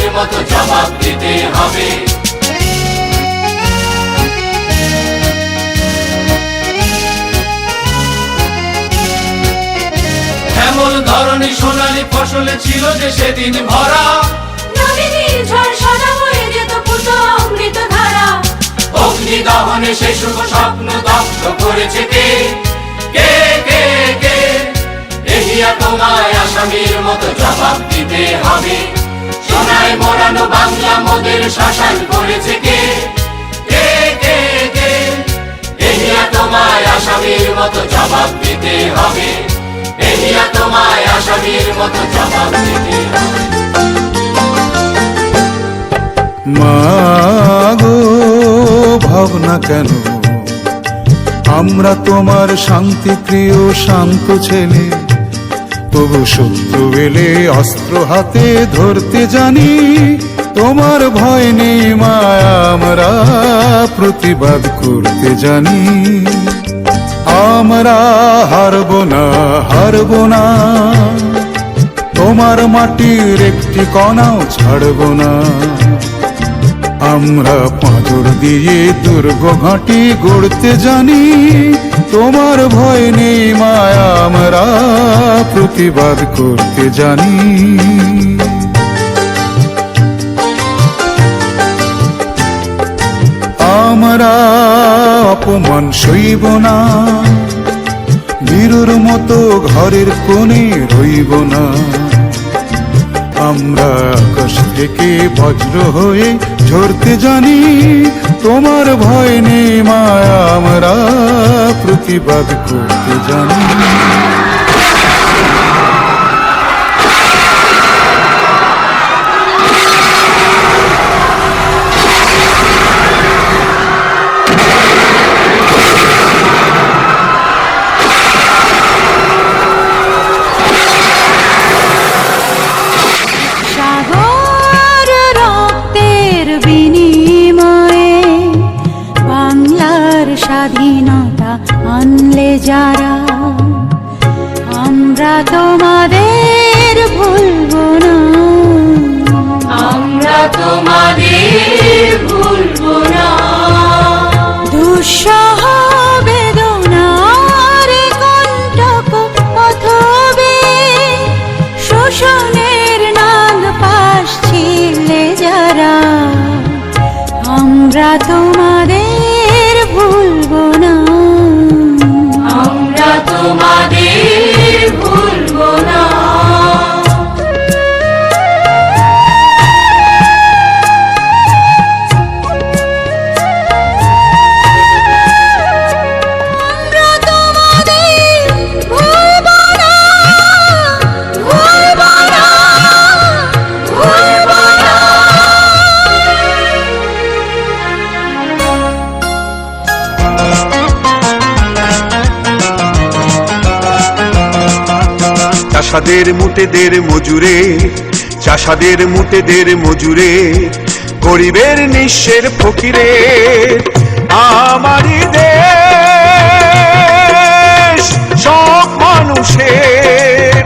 আসামির মতো জবাব দিতে হবে। এমন ধরনী সোনালী ফসলে ছিল যে সেদিন ভরা, নদীর ঝড় সাদা হয়ে যেত পুতো অমৃত ধারা। অগ্নি দহনে সে শুভ স্বপ্ন দগ্ধ করেছে কে? কে কে কে? দেহিয়া তোমায় আসামির মতো জবাব দিতে হবে। সোনায় মোড়ানো বাংলা মোদের শাসন করেছে কে? কে কে কে? দেহিয়া তোমায় আসামির মতো জবাব দিতে হবে। দেহিয়া তোমায় আসামির মতো জবাব দিতে হবে। মাগো ভাবনা কেন, আমরা তোমার শান্তি প্রিয় শান্ত ছেলে, তবু শত্রু এলে অস্ত্র হাতে ধরতে জানি। তোমার ভয় নেই মায়া, আমরা প্রতিবাদ করতে জানি। আমরা হারবো না, হারবো না, তোমার মাটির একটি কণাও ছাড়বো না। আমরা পাঁজর দিয়ে দুর্গ ঘাঁটি গড়তে জানি। তোমার ভয় নেই মায়া, আমরা প্রতিবাদ করতে জানি। আমরা অপমান সইব না, বীরুর মতো ঘরের কোণে রইব না। আমরা আকাশ থেকে বজ্র হয়ে ঝরতে জানি। তোমার ভয় নেই মায়া, আমরা প্রতিবাদ করতে জানি। স্বাধীনতা আনলে যারা, আমরা তোমাদের ভুলবো না, আমরা তোমাদের ভুলবো না। দুঃসহ বেদনার কণ্টক অথবে শোষণের নাগ পাশ ছিলে যারা, আমরা তোমাদের ভুলবো না, আমরা তোমাদের ভুলবো না। আমরা তোমাদের ভুলবো না, ভুলবো না, ভুলবো না। চাষাদের মুটেদের মজুরে, চাষাদের মুটেদের মজুরে, গরিবের নিঃস্বের ফকিরে আমারই দেশ। সব মানুষের,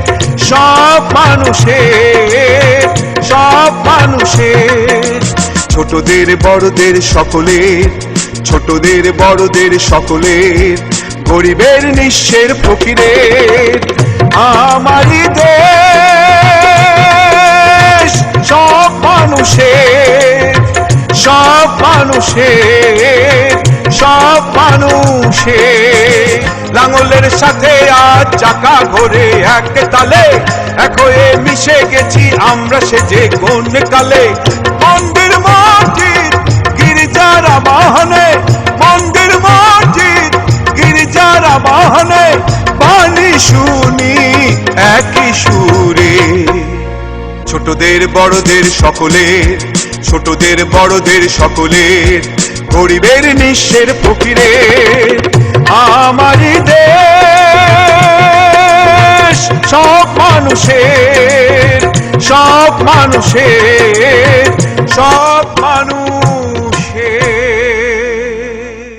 সব মানুষের, সব মানুষের, ছোটদের বড়দের সকলের, ছোটদের বড়দের সকলের, গরিবের নিঃস্বের ফকিরের আমারই দেশ। সব মানুষের, সব মানুষের, সব মানুষের, লাঙলের সাথে আজ চাকা ঘোরে এক তালে, এক হয়ে মিশে গেছি আমরা সেজে কোন কালে। মন্দির মসজিদ গির্জার আবাহনে, মন্দির মসজিদ গির্জার আবাহনে, বাণী শুনি একই সুরে। ছোটদের বড়দের সকলের, ছোটদের বড়দের সকলের, গরিবের নিঃস্বের ফকিরের আমারই দেশ। সব মানুষের, সব মানুষের, সব মানুষ।